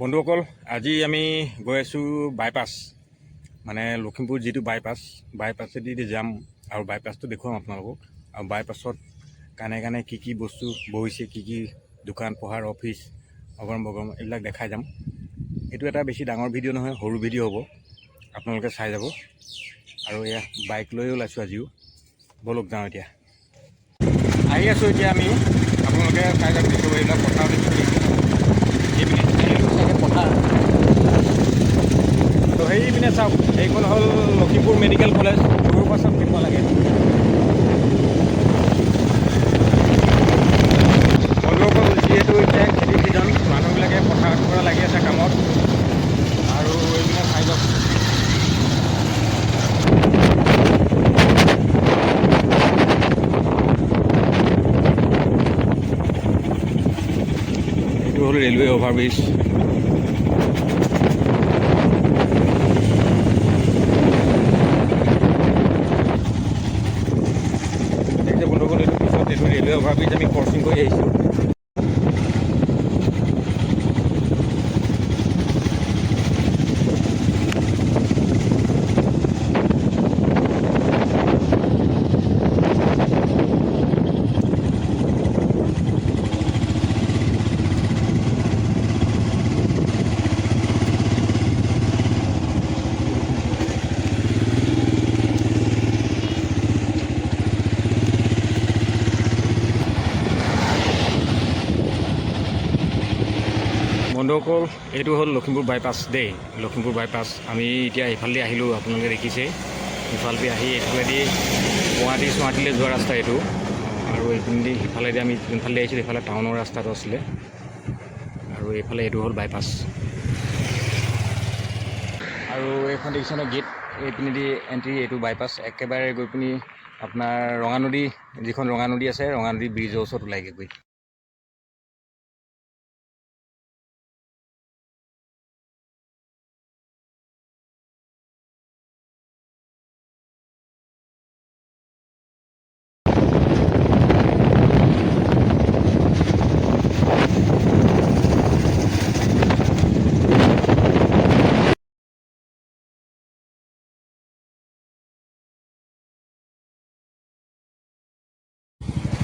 বন্ধুসকল, আজি আমি গৈ আছোঁ বাইপাছ, মানে লখিমপুৰ যিটো বাইপাছেদি যাম আৰু বাইপাছটো দেখুৱাম আপোনালোকক। আৰু বাইপাছত কানে কানে কি বস্তু বহিছে, কি দোকান পোহাৰ অফিচ অগৰম বগৰম এইবিলাক দেখাই যাম। এইটো এটা বেছি ডাঙৰ ভিডিঅ' নহয়, সৰু ভিডিঅ' হ'ব, আপোনালোকে চাই যাব। আৰু এয়া বাইক লৈ ওলাইছোঁ আজিও। ব'লক যাওঁ এতিয়া। আহি আছোঁ এতিয়া আমি, আপোনালোকে চাই যাব দিছোঁ এইবিলাক পথাৰ দিছোঁ। পথাৰ তো সেইপিনে চাওক, এইখন হ'ল লখিমপুৰ মেডিকেল কলেজ। দূৰৰ পৰা চাওক কেনেকুৱা লাগে। বন্ধুসকল, যিহেতু এতিয়া খেতি ছিজন, মানুহবিলাকে পথাৰত পৰা লাগি আছে কামত। আৰু এইবিলাক চাই যাওক। এইটো হ'ল ৰেলৱে অভাৰব্ৰিজ। বন্ধুসকল, এইটো পিছত এইটো ৰেলৱে অভাৰব্ৰিজ আমি ক্ৰচিং কৰি আহিছোঁ। বন্ধুসকল, এইটো হ'ল লখিমপুৰ বাইপাছ দেই। লখিমপুৰ বাইপাছ আমি এতিয়া এইফালেদি আহিলোঁ, আপোনালোকে দেখিছে। ইফালেদি আহি এইফালেদি গুৱাহাটীলৈ যোৱা ৰাস্তা এইটো। আৰু এইপিনেদি সিফালেদি আমি যোনফালেদি আহিছিলোঁ সেইফালে টাউনৰ ৰাস্তাটো আছিলে। আৰু এইফালে এইটো হ'ল বাইপাছ। আৰু এইখন দেখিছেনে গেট, এইপিনেদি এণ্ট্ৰি, এইটো বাইপাছ। একেবাৰে গৈ পিনি আপোনাৰ ৰঙানদী, যিখন ৰঙানদী আছে, ৰঙানদী ব্ৰিজৰ ওচৰত ওলাইগৈ গৈ।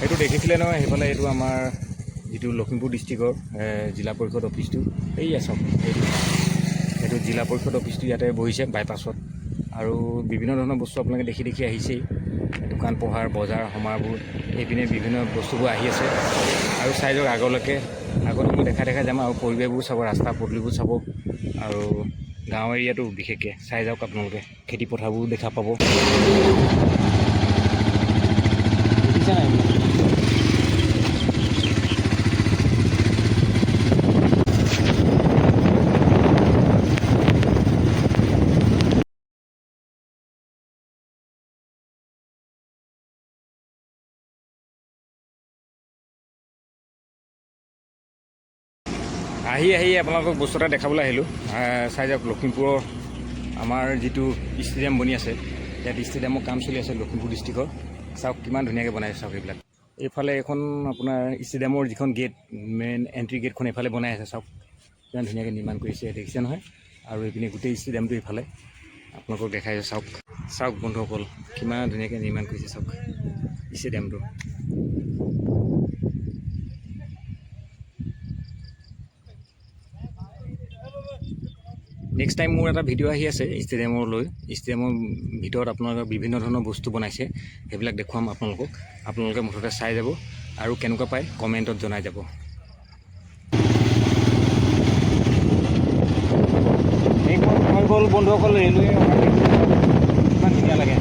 এইটো দেখিছিলে নহয় সেইফালে, এইটো আমাৰ যিটো লখিমপুৰ ডিষ্ট্ৰিক্টৰ জিলা পৰিষদ অফিচটো। এইয়া চাওক, এইটো জিলা পৰিষদ অফিচটো ইয়াতে বহিছে বাইপাছত। আৰু বিভিন্ন ধৰণৰ বস্তু আপোনালোকে দেখি আহিছেই। দোকান পোহাৰ, বজাৰ সমাৰবোৰ, এইপিনে বিভিন্ন বস্তুবোৰ আহি আছে। আৰু চাই যাওক আগলৈকে, আগত মই দেখাই যাম। আৰু পৰিৱেশবোৰ চাব, ৰাস্তা পদূলিবোৰ চাব। আৰু গাঁও এৰিয়াটো বিশেষকৈ চাই যাওক আপোনালোকে। খেতি পথাৰবোৰ দেখা পাব। দেখিছে নাই? আহি আপোনালোকক বস্তু এটা দেখাবলৈ আহিলোঁ। চাই যাওক, লখিমপুৰৰ আমাৰ যিটো ষ্টেডিয়াম বনি আছে, ইয়াত ষ্টেডিয়ামৰ কাম চলি আছে লখিমপুৰ ডিষ্ট্ৰিক্টৰ। চাওক কিমান ধুনীয়াকৈ বনাইছে চাওক এইবিলাক। এইফালে এখন আপোনাৰ ষ্টেডিয়ামৰ যিখন গেট, মেইন এণ্ট্ৰি গেটখন এইফালে বনাই আছে। চাওক কিমান ধুনীয়াকৈ নিৰ্মাণ কৰিছে, দেখিছে নহয়। আৰু এইপিনে গোটেই ষ্টেডিয়ামটো এইফালে আপোনালোকক দেখাইছোঁ। চাওক বন্ধুসকল, কিমান ধুনীয়াকৈ নিৰ্মাণ কৰিছে চাওক ষ্টেডিয়ামটো। নেক্সট টাইম মোৰ এটা ভিডিঅ' আহি আছে ষ্টেডিয়ামৰ ভিতৰত আপোনালোকে বিভিন্ন ধৰণৰ বস্তু বনাইছে, সেইবিলাক দেখুৱাম আপোনালোকক। আপোনালোকে মুঠতে চাই যাব আৰু কেনেকুৱা পায় কমেণ্টত জনাই যাব। এইখন হৈ গ'ল বন্ধুসকল ৰেলৱে। কিমান ধুনীয়া লাগে।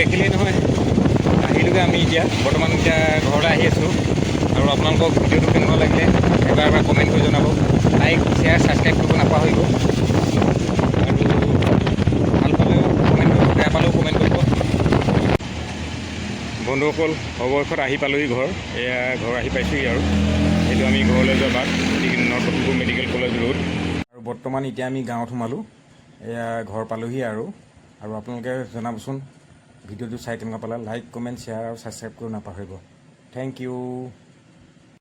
দেখিলেই নহয়, আহিলোগৈ আমি এতিয়া। বৰ্তমান এতিয়া ঘৰলৈ আহি আছোঁ। আৰু আপোনালোকক ভিডিঅ'টো কেনেকুৱা লাগিলে এবাৰ কমেণ্ট কৰি জনাব। লাইক, শ্বেয়াৰ, ছাবস্ক্ৰাইব কৰিব নাপাহৰিব। আৰু বন্ধুসকল অৱশেষত আহি পালোহি ঘৰ। এয়া ঘৰ আহি পাইছোঁহি আৰু এইটো আমি ঘৰলৈ যোৱা বাট north Lakhimpur medical college road. আৰু বৰ্তমান এতিয়া আমি গাঁৱত সোমালোঁ। এয়া ঘৰ পালোহি আৰু আপোনালোকে জনাবচোন ভিডিঅ'টো চাই কেনেকুৱা পালে। লাইক কমেণ্ট শ্বেয়াৰ আৰু ছাবস্ক্ৰাইব কৰিব নাপাহৰিব। Thank U.